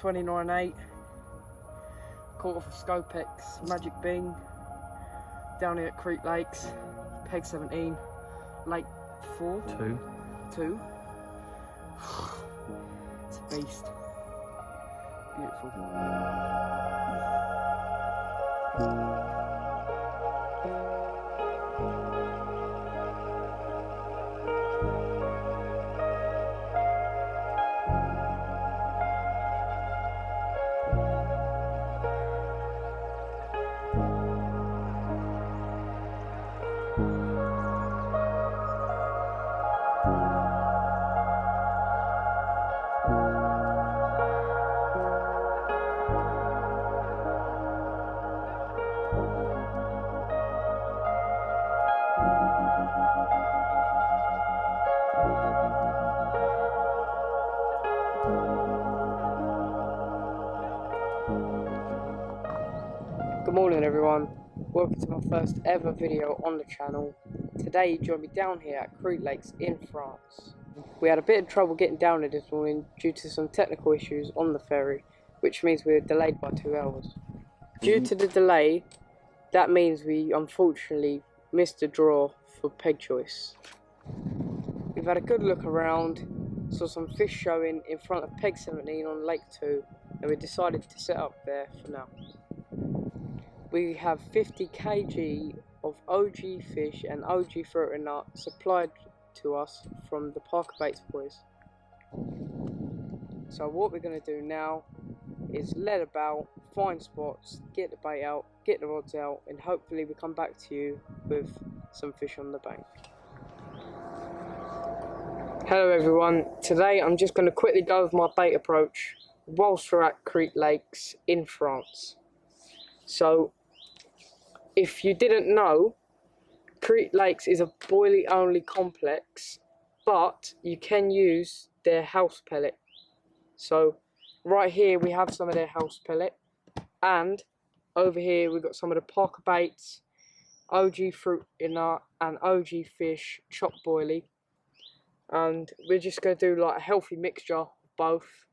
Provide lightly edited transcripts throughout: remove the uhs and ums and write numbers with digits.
29.8. Caught off of Scopex Magic Bing down here at Crete Lakes, peg 17, lake 4. 2. It's a beast. Beautiful. Good morning everyone, welcome to my first ever video on the channel. Today you join me down here at Crete Lakes in France. We had a bit of trouble getting down here this morning due to some technical issues on the ferry, which means we were delayed by 2 hours. Due to the delay, that means we unfortunately missed a draw for peg choice. We've had a good look around, saw some fish showing in front of peg 17 on lake 2, and we decided to set up there for now. We have 50 kg of OG fish and OG fruit and nut supplied to us from the Parker Baits boys. So what we're going to do now is let about, find spots, get the bait out, get the rods out, and hopefully we come back to you with some fish on the bank. Hello everyone, today I'm just going to quickly go over my bait approach whilst we're at Crete Lakes in France. So, if you didn't know, Crete Lakes is a boilie only complex, but you can use their house pellet. So right here we have some of their house pellet, and over here we've got some of the Parker Baits, OG fruit in nut and OG fish chopped boilie, and we're just going to do like a healthy mixture of both.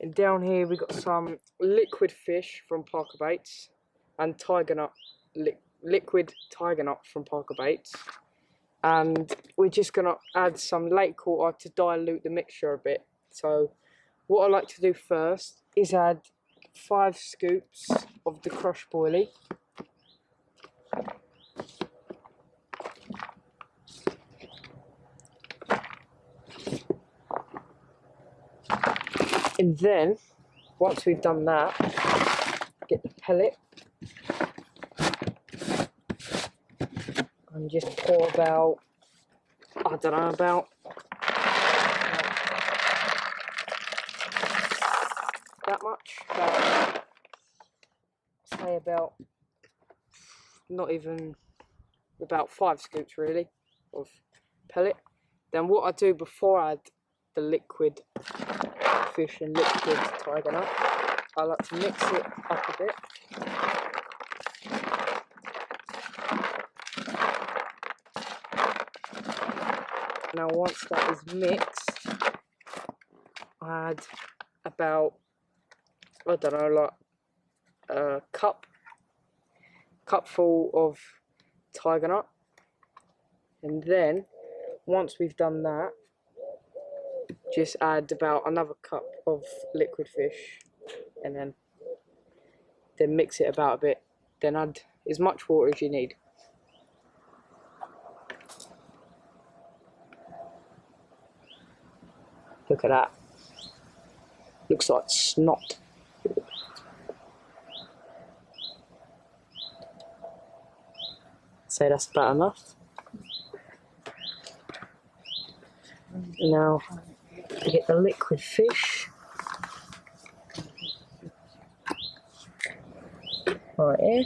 And down here we've got some liquid fish from Parker Baits and tiger nut, liquid tiger nut from Parker Baits, and we're just going to add some lake quarter to dilute the mixture a bit. So what I like to do first is add 5 scoops of the crushed boilie, and then once we've done that, get the pellet and just pour about, I don't know, about that much, say about, not even, about 5 scoops really of pellet. Then what I do before I add the liquid fish and liquid tiger nut, I like to mix it up a bit. Now once that is mixed, I add about, I don't know, like a cupful of tiger nut, and then once we've done that, just add about another cup of liquid fish, and then mix it about a bit, then add as much water as you need. Look at that. Looks like snot. So that's about enough. Now, to get the liquid fish. Right here.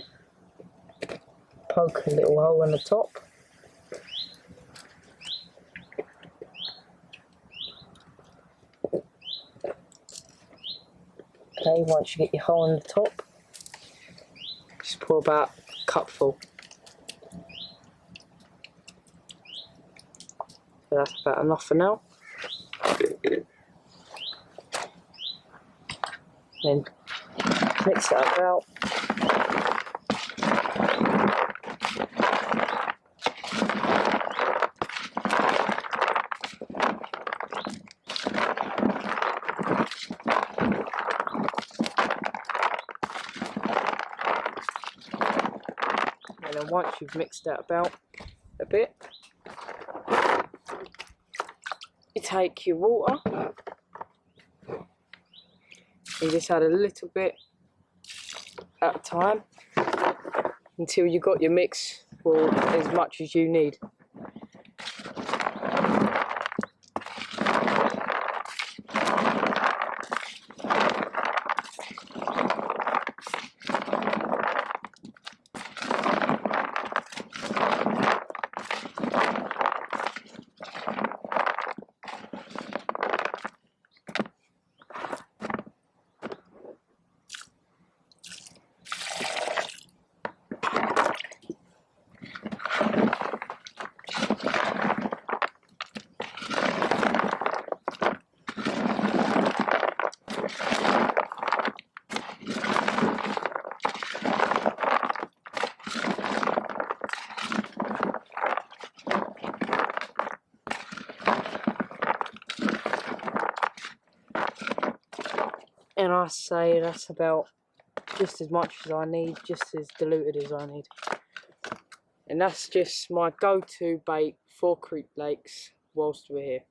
Poke a little hole in the top. Okay, once you get your hole in the top, just pour about a cupful. So that's about enough for now. Then mix that about. And then once you've mixed that about a bit, you take your water. You just add a little bit at a time until you got your mix for as much as you need. And I say that's about just as much as I need, just as diluted as I need. And that's just my go-to bait for Crete lakes whilst we're here.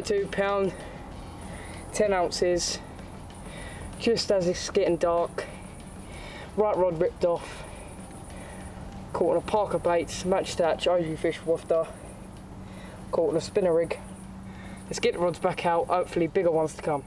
£32, 10 ounces, just as it's getting dark. Right rod ripped off, caught on a Parker baits, match stitch, OG fish wafter, caught on a spinner rig. Let's get the rods back out, hopefully bigger ones to come.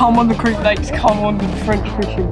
Come on the Crete Lakes, come on the French fishing.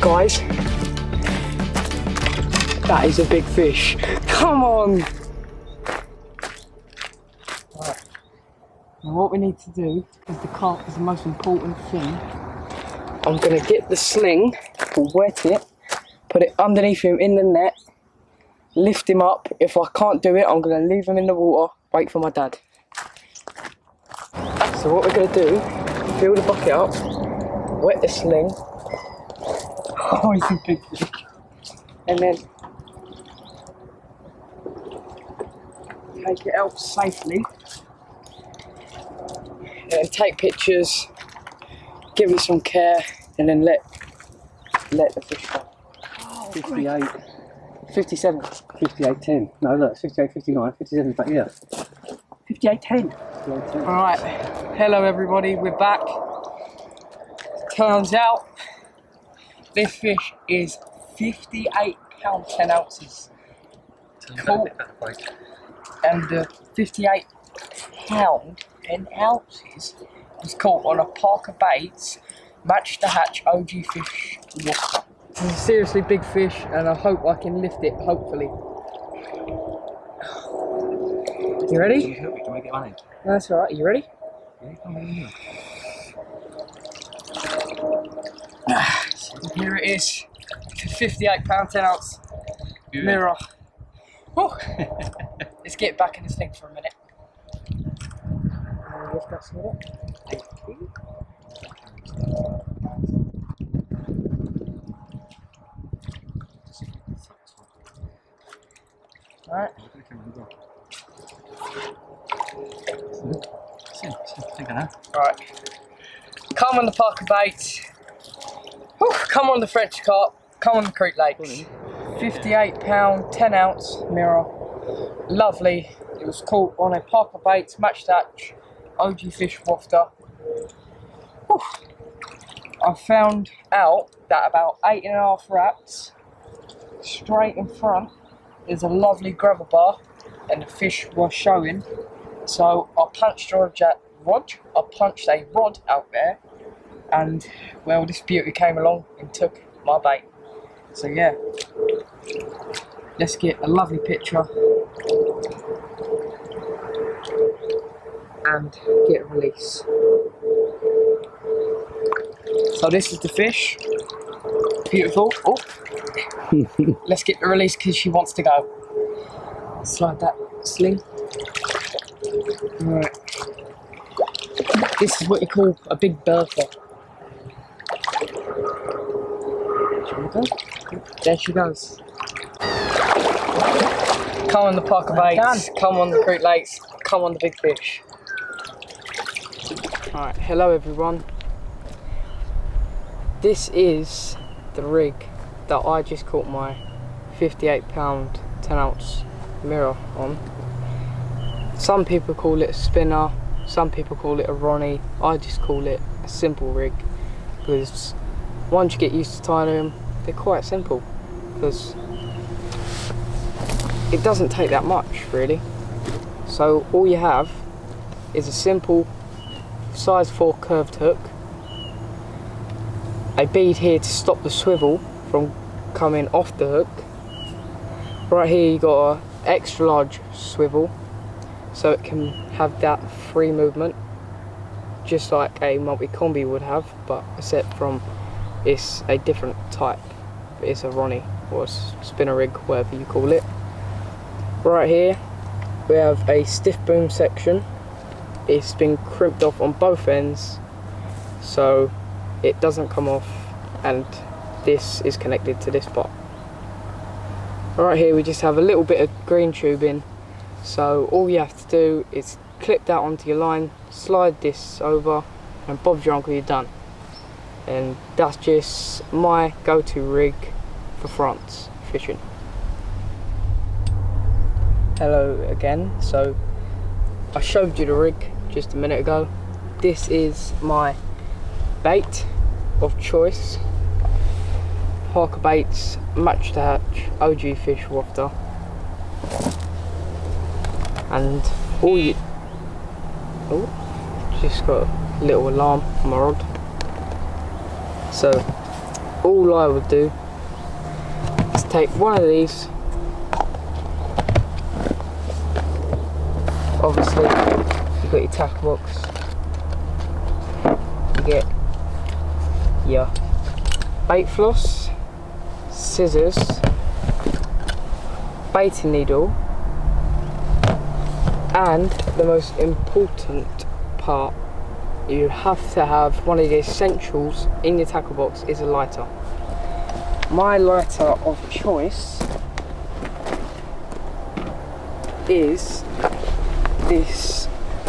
Guys, that is a big fish. Come on! Right. Now what we need to do, because the carp is the most important thing, I'm going to get the sling, wet it, put it underneath him in the net, lift him up. If I can't do it, I'm going to leave him in the water, wait for my dad. So what we're going to do, fill the bucket up, wet the sling. Oh, he's a big fish. And then take it out safely. And then take pictures, give it some care, and then let the fish go. Oh, 58, 57, 58.10. No, look, 58, 59, 57, but yeah. 58.10. Alright, hello everybody, we're back. Turns out, this fish is 58 pounds 10 ounces. Cool. And the 58 pound 10 ounces was caught on a Parker Baits Match the Hatch OG fish whopper. This is a seriously big fish and I hope I can lift it, hopefully. You ready? That's alright, you ready? Here it is, 58 pound 10 ounce mirror. Let's get back in this thing for a minute. Lift us with it. Alright. Alright. Come on the Parker Baits. Come on the French Carp. Come on the Crete Lakes. 58 pound 10 ounce mirror. Lovely. It was caught on a Parker Baits Match the Hatch OG fish wafter. I found out that about 8.5 wraps straight in front is a lovely grabber bar and the fish was showing. So I punched a rod out there, and well, this beauty came along and took my bait. So yeah, let's get a lovely picture and get a release. So this is the fish, beautiful. Oh. Let's get the release because she wants to go. Slide that sling. Alright. This is what you call a big bertha. There she goes. Come on the Parker Baits, come on the Crete Lakes, come on the big fish. Alright, hello everyone. This is the rig that I just caught my 58 pound 10 ounce mirror on. Some people call it a spinner, some people call it a Ronnie. I just call it a simple rig because once you get used to tying them, they're quite simple because it doesn't take that much really. So all you have is a simple size 4 curved hook, a bead here to stop the swivel from coming off the hook. Right here you got an extra large swivel so it can have that free movement just like a multi-combi would have, but except from it's a different type. It's a Ronnie. or spinner rig, whatever you call it. Right here we have a stiff boom section. It's been crimped off on both ends so it doesn't come off, and this is connected to this part. Right here we just have a little bit of green tubing, so all you have to do is clip that onto your line, slide this over, and bob's your uncle, you're done. And that's just my go-to rig for France fishing. Hello again. So I showed you the rig just a minute ago. This is my bait of choice. Parker Baits Match to Hatch OG Fish Wafter. And all you... Oh, just got a little alarm on my rod. So all I would do is take one of these. Obviously you've got your tackle box, you get your bait floss, scissors, baiting needle, and the most important part, you have to have one of the essentials in your tackle box is a lighter. My lighter of choice is this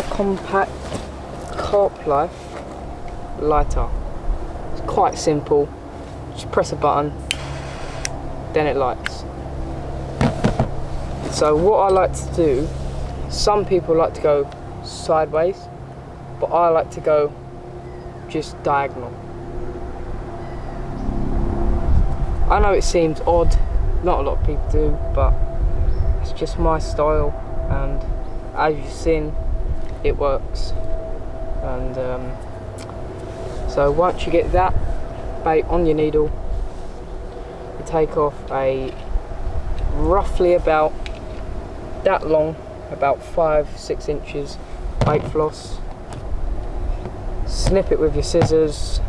compact Carp Life lighter. It's quite simple, just press a button, then it lights. So what I like to do, some people like to go sideways, but I like to go just diagonal. I know it seems odd, not a lot of people do, but it's just my style, and as you've seen, it works. And so once you get that bait on your needle, you take off a roughly about that long, about 5-6 inches bait floss, snip it with your scissors,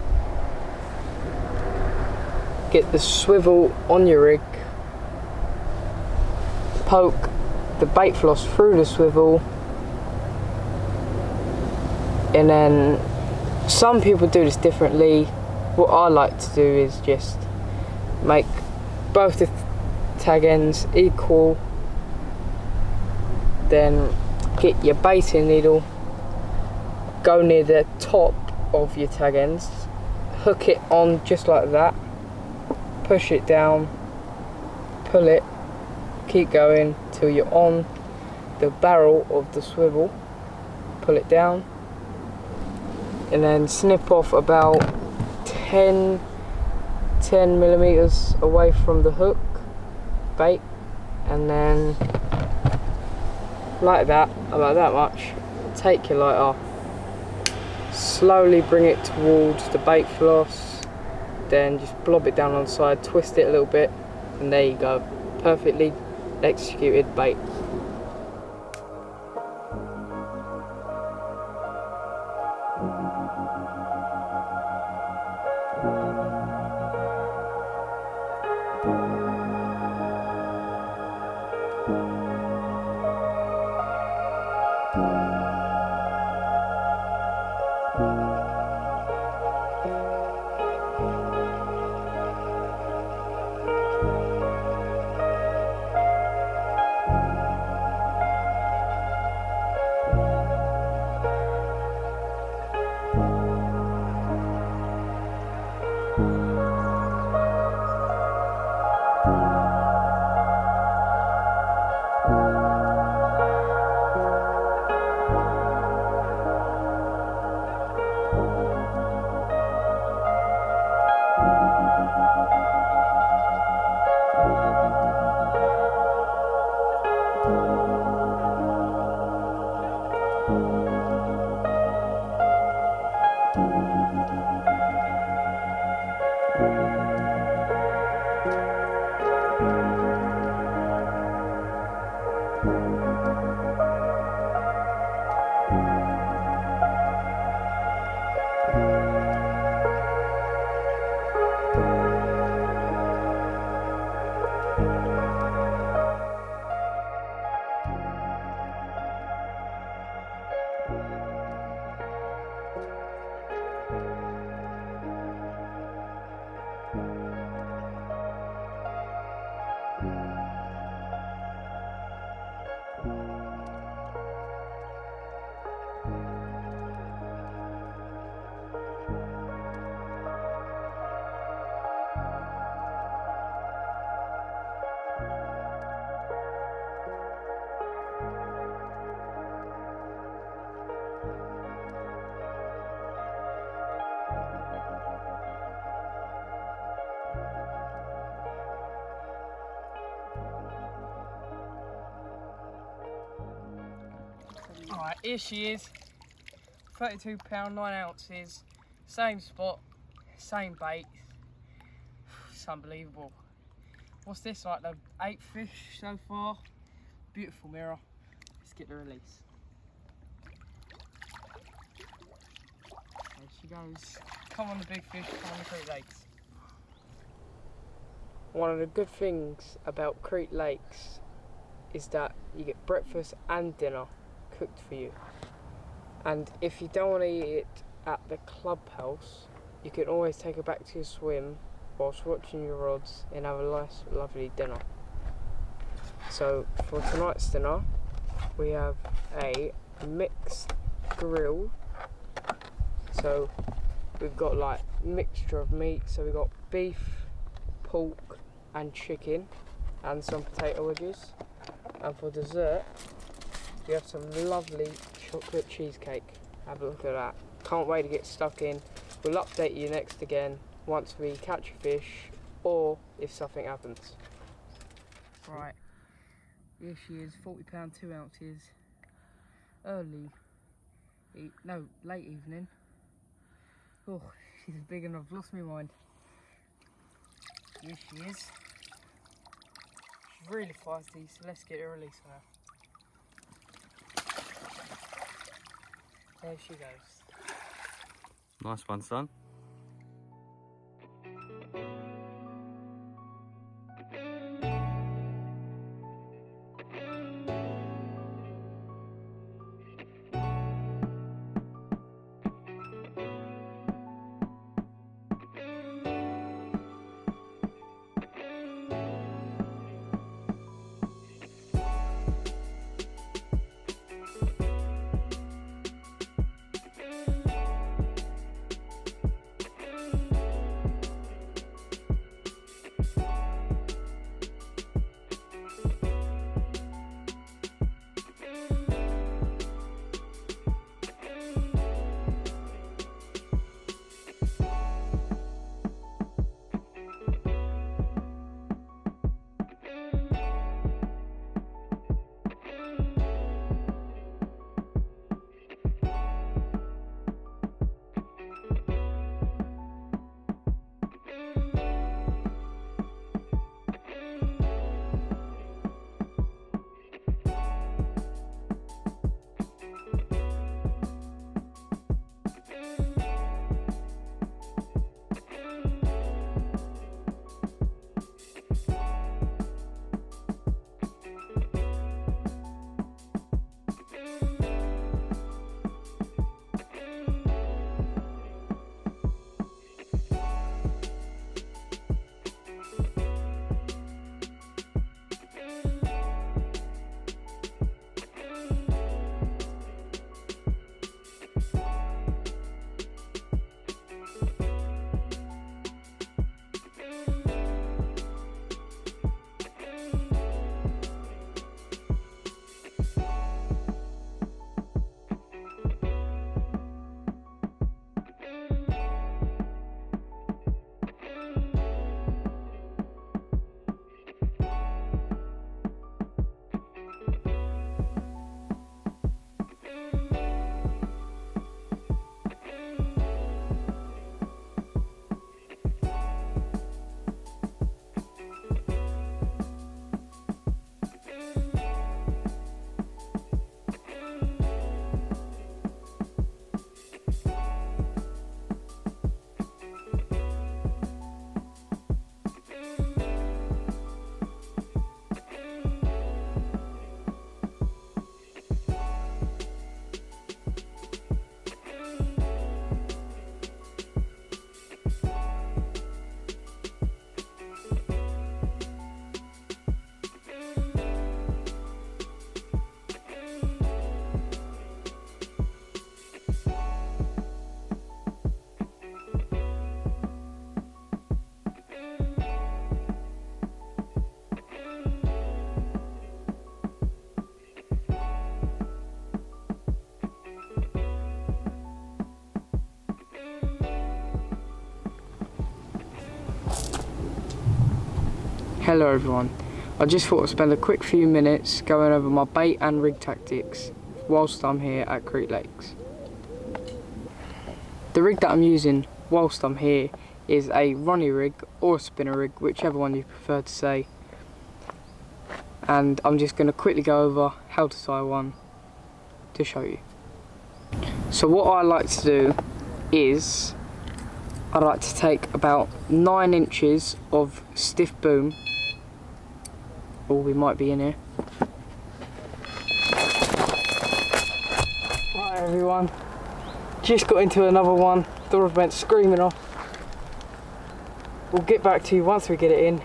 get the swivel on your rig, poke the bait floss through the swivel, and then some people do this differently. What I like to do is just make both the tag ends equal, then get your baiting needle, go near the top of your tag ends, hook it on just like that, push it down, pull it, keep going till you're on the barrel of the swivel, pull it down, and then snip off about 10 millimeters away from the hook bait, and then like that, about that much, take your lighter, slowly bring it towards the bait floss, then just blob it down on the side, twist it a little bit, and there you go, perfectly executed bait. Right, here she is. 32 pound, 9 ounces. Same spot, same bait. It's unbelievable. What's this, like the 8th fish so far? Beautiful mirror. Let's get the release. There she goes. Come on the big fish, come on the Crete Lakes. One of the good things about Crete Lakes is that you get breakfast and dinner cooked for you. And if you don't want to eat it at the clubhouse, you can always take it back to your swim whilst watching your rods and have a nice, lovely dinner. So for tonight's dinner, we have a mixed grill. So we've got like mixture of meat. So we've got beef, pork and chicken and some potato wedges. And for dessert, we have some lovely chocolate cheesecake. Have a look at that. Can't wait to get stuck in. We'll update you next again once we catch a fish or if something happens. Right, here she is, 40 pound, 2 ounces. Late evening. Oh, she's big and I've lost my mind. Here she is. She's really feisty, so let's get a release on her. There she goes. Nice one, son. Hello everyone, I just thought I'd spend a quick few minutes going over my bait and rig tactics whilst I'm here at Crete Lakes. The rig that I'm using whilst I'm here is a Ronnie rig or a spinner rig, whichever one you prefer to say. And I'm just going to quickly go over how to tie one to show you. So what I like to do is I like to take about 9 inches of stiff boom. Oh, we might be in here. Right everyone, just got into another one. The rod went screaming off. We'll get back to you once we get it in.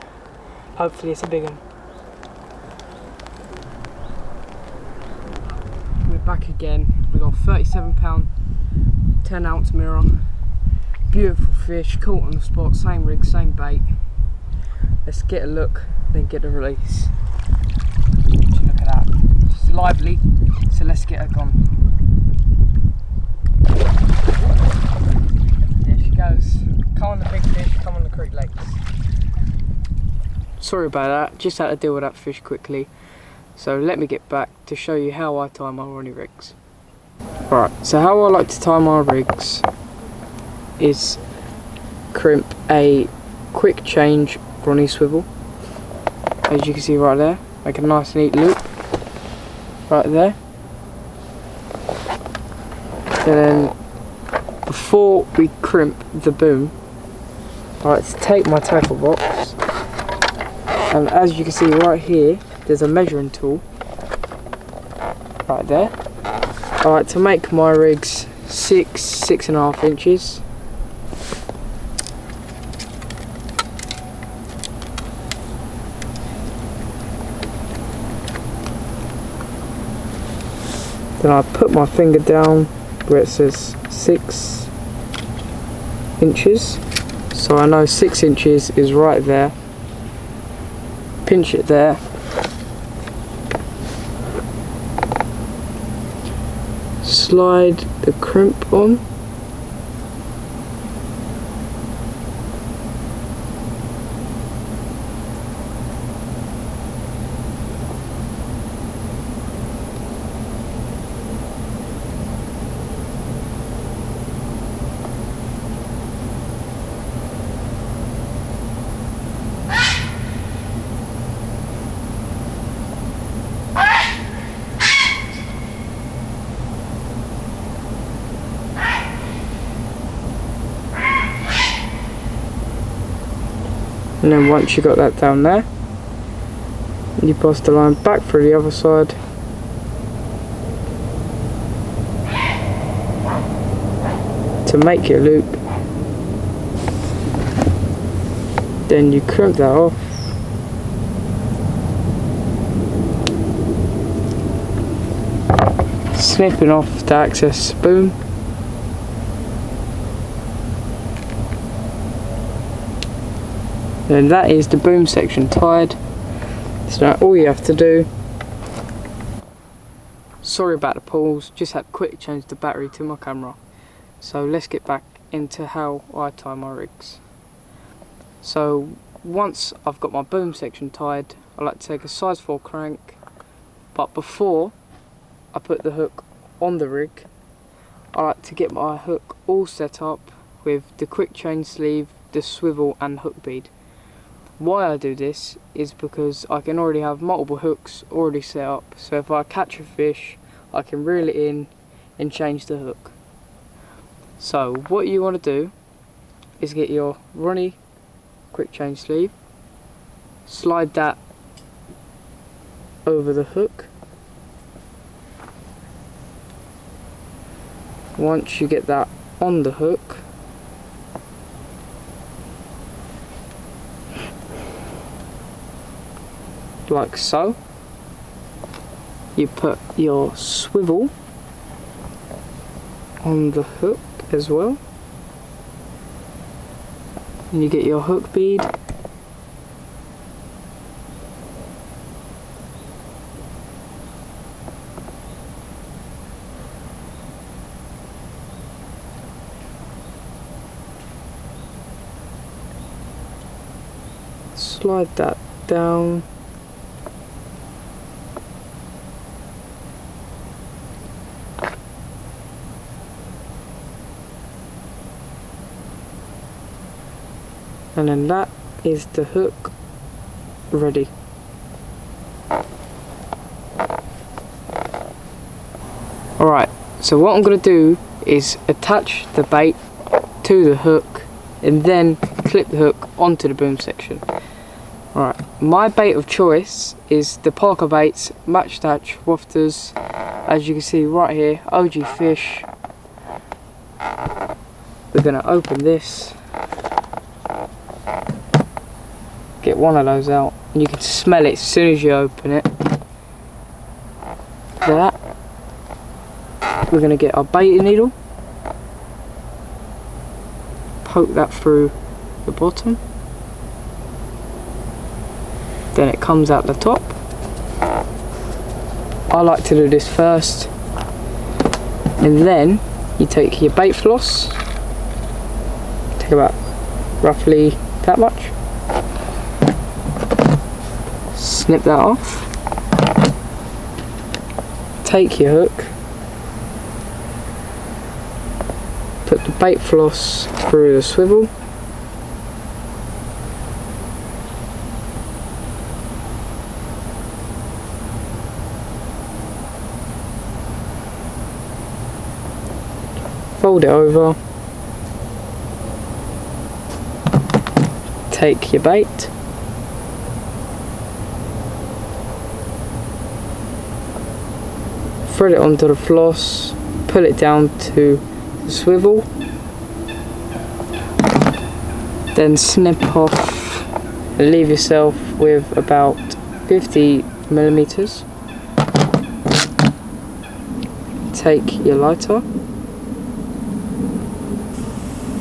Hopefully it's a big one. We're back again. We've got a 37-pound 10-ounce mirror. Beautiful fish, caught on the spot, same rig, same bait. Let's get a look, then get a release. Just look at that. It's lively, so let's get her gone. There she goes. Come on the big fish, come on the Crete Lakes. Sorry about that, just had to deal with that fish quickly. So let me get back to show you how I tie my Ronnie rigs. Right, so how I like to tie my rigs is crimp a quick change Ronnie swivel, as you can see right there. Make a nice neat loop right there. And then before we crimp the boom, I like to take my tackle box, and as you can see right here there's a measuring tool right there. I like to make my rigs 6.5 inches. Then I put my finger down where it says 6 inches. So I know 6 inches is right there. Pinch it there. Slide the crimp on. And then once you got that down there, you pass the line back through the other side. To make your loop. Then you crimp that off. Snipping off the access boom. And that is the boom section tied. So now all you have to do, sorry about the pause, just had to quickly change the battery to my camera. So let's get back into how I tie my rigs. So once I've got my boom section tied, I like to take a size 4 crank, but before I put the hook on the rig, I like to get my hook all set up with the quick chain sleeve, the swivel and hook bead. Why I do this is because I can already have multiple hooks already set up, so if I catch a fish I can reel it in and change the hook. So what you want to do is get your Ronnie quick chain sleeve, slide that over the hook. Once you get that on the hook, like so, you put your swivel on the hook as well, and you get your hook bead, slide that down, And then that is the hook ready. Alright, so what I'm going to do is attach the bait to the hook and then clip the hook onto the boom section. Alright, my bait of choice is the Parker Baits Match Attach Wafters. As you can see right here, OG fish. We're going to open this, get one of those out, and you can smell it as soon as you open it. That. We're going to get our baiting needle, poke that through the bottom, then it comes out the top. I like to do this first, and then you take your bait floss, take about roughly that much, snip that off, take your hook, put the bait floss through the swivel, fold it over, take your bait, thread it onto the floss, pull it down to the swivel, then snip off and leave yourself with about 50mm. Take your lighter,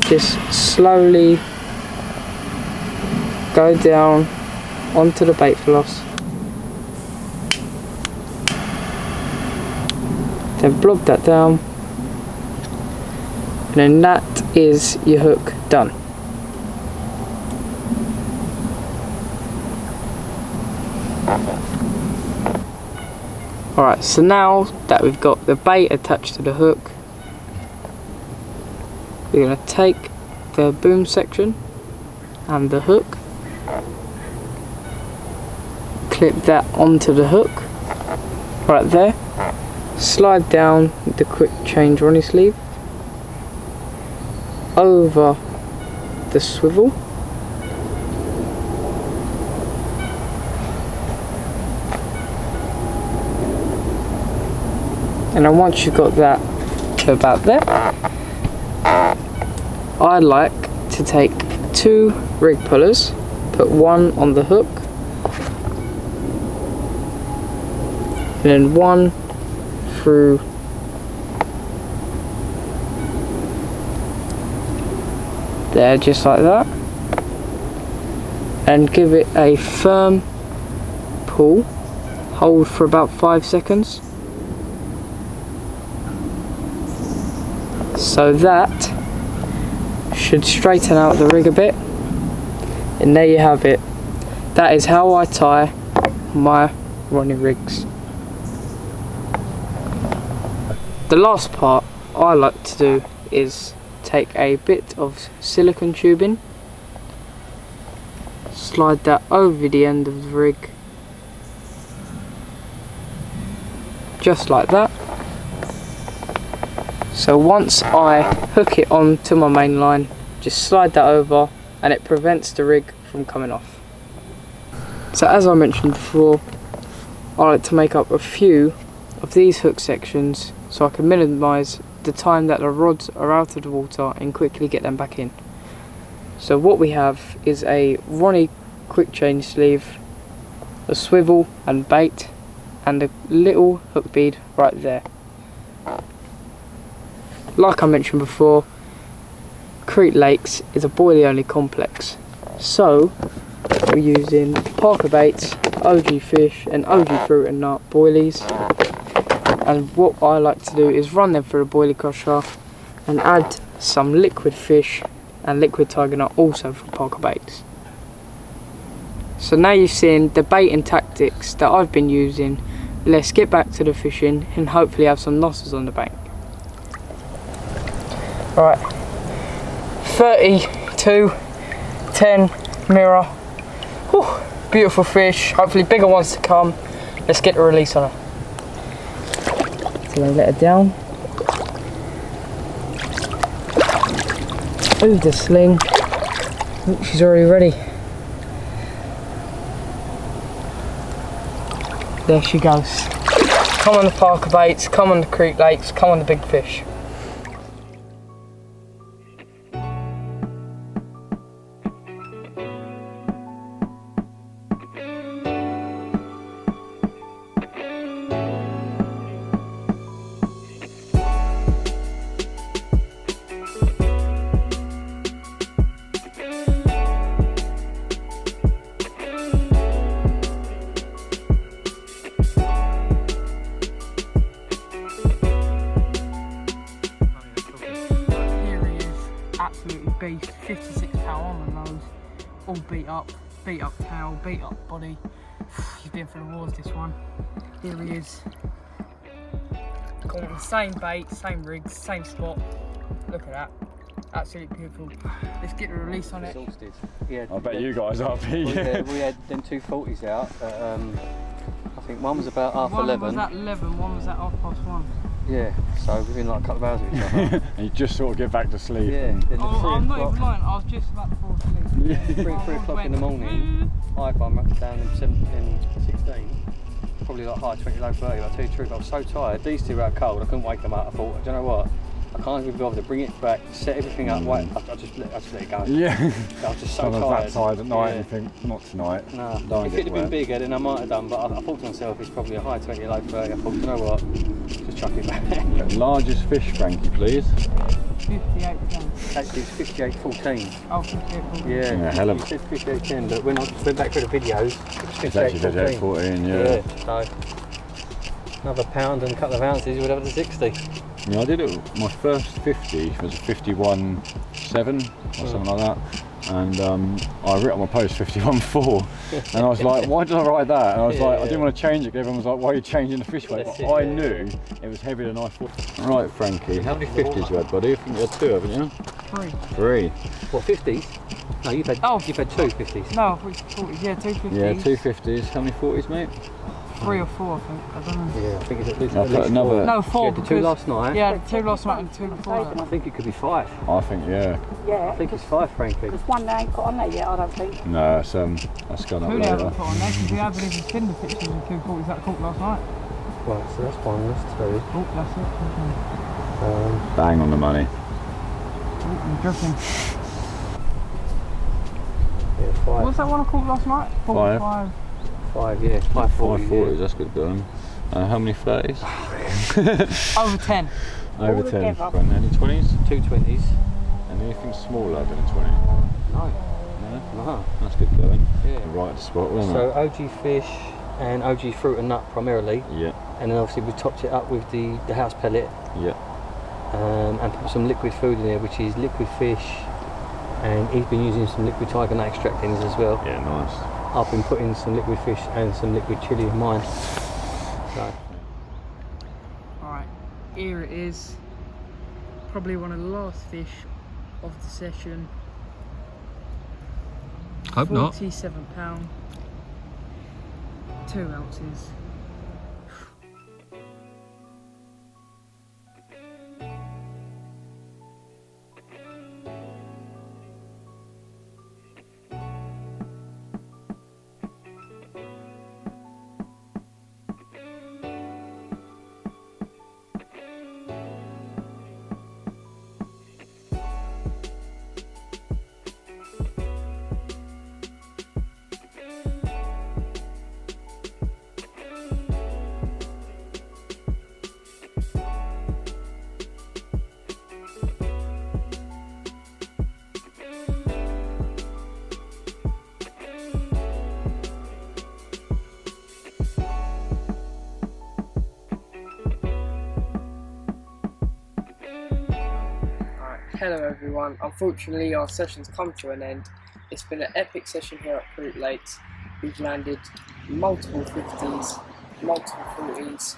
just slowly go down onto the bait floss, then blob that down, and then that is your hook done. Alright, so now that we've got the bait attached to the hook, we're going to take the boom section and the hook, clip that onto the hook right there, slide down the quick change running sleeve over the swivel, and then once you've got that to about there, I like to take 2 rig pullers, put one on the hook, and then one through there, just like that, and give it a firm pull, hold for about 5 seconds, so that should straighten out the rig a bit. And there you have it. That is how I tie my running rigs. The last part I like to do is take a bit of silicone tubing, slide that over the end of the rig, just like that. So once I hook it onto my main line, just slide that over and it prevents the rig from coming off. So as I mentioned before, I like to make up a few of these hook sections so I can minimise the time that the rods are out of the water and quickly get them back in. So what we have is a Ronnie quick change sleeve, a swivel and bait, and a little hook bead right there. Like I mentioned before, Crete Lakes is a boilie only complex, so we're using Parker Baits, OG Fish and OG Fruit and Nut boilies, and what I like to do is run them through a boilie crusher and add some liquid fish and liquid tiger nut also from Parker Baits. So now you've seen the bait and tactics that I've been using, let's get back to the fishing and hopefully have some nosses on the bank. Alright, 32 10 mirror. Whew, beautiful fish, hopefully bigger ones to come. Let's get the release on her. So I let her down. Move the sling. Oh, she's already ready. There she goes. Come on the Parker baits, come on the Crete lakes, come on the big fish. Absolutely beast, 56 pound on the nose, all beat up tail, beat up body. He's been for the wars, this one. Here he is. Got on the same bait, same rigs, same spot. Look at that, absolutely beautiful. Let's get the release on it. Exhausted. Yeah, I bet you guys are. we had them 240s out. I think one was about half 11. One was at 11, one was at 1:30. Yeah, so we've been like a couple of hours with each other. And you just sort of get back to sleep. Yeah. Then the I'm not 3 even lying, I was just about to fall asleep. Yeah. 3 o'clock in the morning, I found up down in 16. Probably like high 20, low 30, but I'll tell you the truth, I was so tired. These two were out cold, I couldn't wake them up. I thought, do you know what? I can't even bother to bring it back, set everything up, wait, I just let it go. Yeah. I was just so Some of tired. that tired at night Yeah. and you think, not tonight. No, Don't if get it had been wet. bigger then I might have done, but I thought to myself it's probably a high 20, low 30. I thought, you know what, just chuck it back. Largest fish, Frankie, please. 58 pounds. Actually it's 58.14. Oh, 58. Yeah, hell of you said 58.10, but when I went back through the videos, it It's actually 58.14. 14, yeah. So another pound and a couple of ounces would have it to 60. Yeah, I did it. My first 50 was a 51.7 or something like that, and I wrote on my post 51.4, and I was like, why did I write that? And I was like, I didn't want to change it. 'Cause everyone was like, why are you changing the fish weight? But I knew it was heavier than I thought. Right, Frankie, how many 50s you had, buddy? I think you had 2, haven't you? 3. What, 50s? No, you've had 2 50s. No, 40, yeah, 250. Yeah, 2 50s. How many 40s, mate? 3 or 4, I think. I don't know. Yeah, I think it's at least, I've got another. 4. No, 4 You had the 2 last night? Yeah, 2 last night and 2 before that. I think it could be 5. I think, yeah. Yeah, I think it's 5, Frankie. there's one they ain't got on there yet, I don't think. No, that's gone up Who they haven't later. put on there, because we haven't even seen the pictures of 240s that caught last night. Right, so that's 1, that's 2. Oh, that's it. Bang on the money. Oh, I'm drifting. Yeah, 5. What's that one I caught last night? 45. 5, yeah. 540. 540s, that's good going. How many 30s? Over 10. Over All 10. together. Fran. Any 20s? 2 20s. And anything smaller than a 20? No. No? No. That's good going. Yeah. Right at the spot, wasn't So OG fish and OG fruit and nut primarily, it? Yeah, and then obviously we topped it up with the house pellet, yeah. and put some liquid food in there, which is liquid fish, and he's been using some liquid tiger nut extract in his as well. Yeah, nice. I've been putting some liquid fish and some liquid chili in mine. So Alright, here it is. Probably one of the last fish of the session. Hope not. 47 pound. 2 ounces. Hello everyone, unfortunately our session's come to an end. It's been an epic session here at Crete Lakes. We've landed multiple 50s, multiple 40s,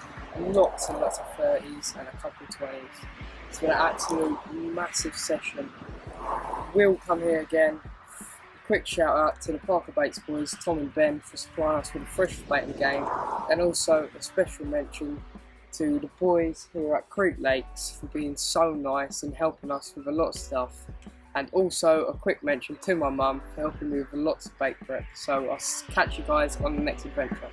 lots and lots of 30s and a couple 20s. It's been an absolute massive session. We'll come here again quick shout out to the Parker Baits boys, Tom and Ben, for supplying us with the freshest bait in the game, and also a special mention to the boys who are at Crete Lakes for being so nice and helping us with a lot of stuff, and also a quick mention to my mum for helping me with lots of bait prep. So I'll catch you guys on the next adventure.